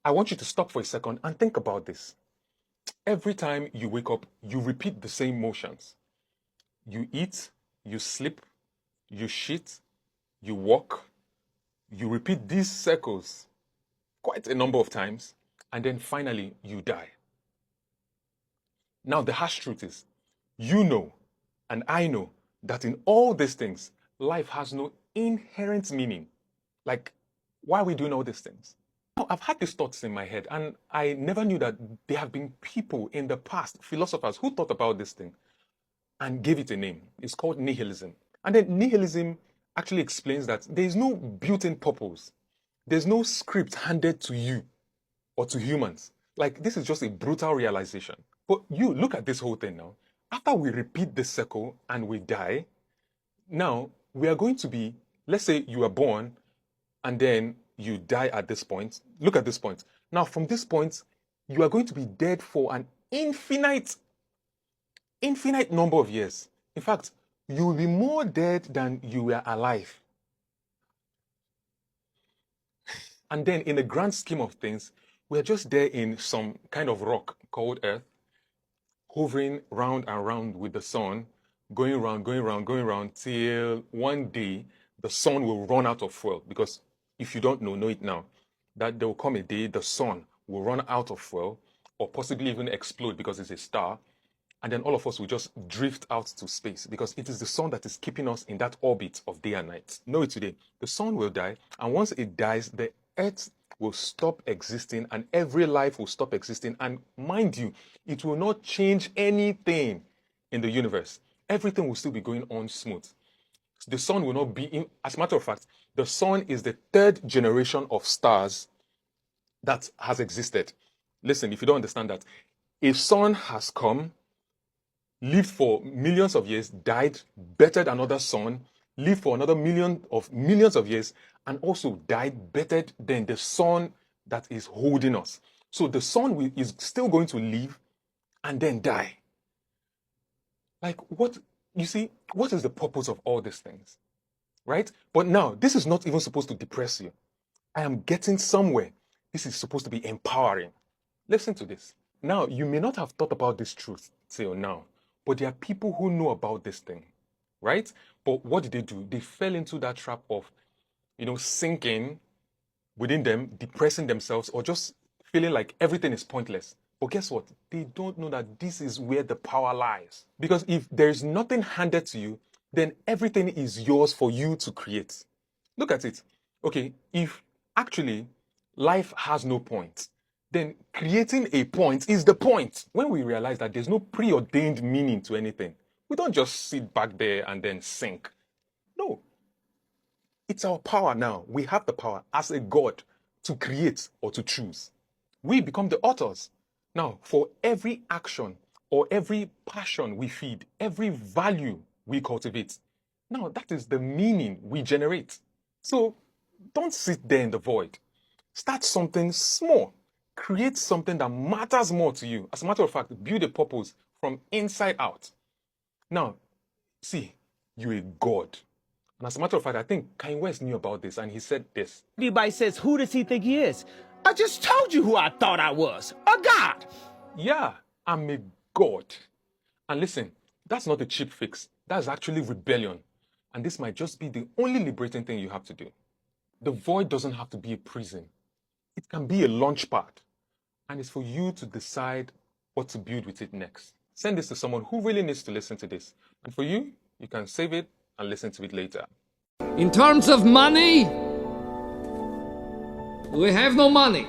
I want you to stop for a second and think about this. Every time you wake up, you repeat the same motions. You eat, you sleep, you shit, you walk. You repeat these circles quite a number of times, and then finally you die. Now, the harsh truth is, you know, and I know, that in all these things, life has no inherent meaning. Like, why are we doing all these things? Now, I've had these thoughts in my head, and I never knew that there have been people in the past, philosophers, who thought about this thing and gave it a name. It's called nihilism. And then nihilism actually explains that there is no built-in purpose. There's no script handed to you or to humans. Like, this is just a brutal realization. But you look at this whole thing now. After we repeat this circle and we die, now we are going to be, let's say you are born and then you die at this point. Look at this point. Now, from this point, you are going to be dead for an infinite number of years. In fact, you will be more dead than you were alive. And then in the grand scheme of things, we're just there in some kind of rock called Earth, hovering round and round with the sun, going around till one day the sun will run out of fuel. Because if you don't know it now, that there will come a day the sun will run out of fuel or possibly even explode because it's a star. And then all of us will just drift out to space because it is the sun that is keeping us in that orbit of day and night. Know it today. The sun will die, and once it dies, the Earth will stop existing and every life will stop existing. And mind you, it will not change anything in the universe. Everything will still be going on smooth. The sun will not be in, as a matter of fact, the sun is the third generation of stars that has existed. Listen, if you don't understand that, a sun has come, lived for millions of years, died, bettered another sun, lived for another millions of years, and also died, bettered than the sun that is holding us. So the sun is still going to live and then die. Like, what, you see, what is the purpose of all these things? Right? But now, this is not even supposed to depress you. I am getting somewhere. This is supposed to be empowering. Listen to this. Now, you may not have thought about this truth till now, but there are people who know about this thing, right? But what did they do? They fell into that trap of, sinking within them, depressing themselves, or just feeling like everything is pointless. But guess what? They don't know that this is where the power lies. Because if there is nothing handed to you, then everything is yours for you to create. Look at it. Okay, if actually life has no point, then creating a point is the point. When we realize that there's no preordained meaning to anything, we don't just sit back there and then sink. No. It's our power now. We have the power as a God to create or to choose. We become the authors. Now, for every action or every passion we feed, every value we cultivate, now that is the meaning we generate. So don't sit there in the void. Start something small. Create something that matters more to you. As a matter of fact, build a purpose from inside out. Now, see, you're a God. And as a matter of fact, I think Kanye West knew about this, and he said this. Anybody says, who does he think he is? I just told you who I thought I was, a God. Yeah, I'm a God. And listen, that's not a cheap fix. That's actually rebellion. And this might just be the only liberating thing you have to do. The void doesn't have to be a prison. It can be a launch pad. And it's for you to decide what to build with it next. Send this to someone who really needs to listen to this. And for you, you can save it and listen to it later. In terms of money, we have no money.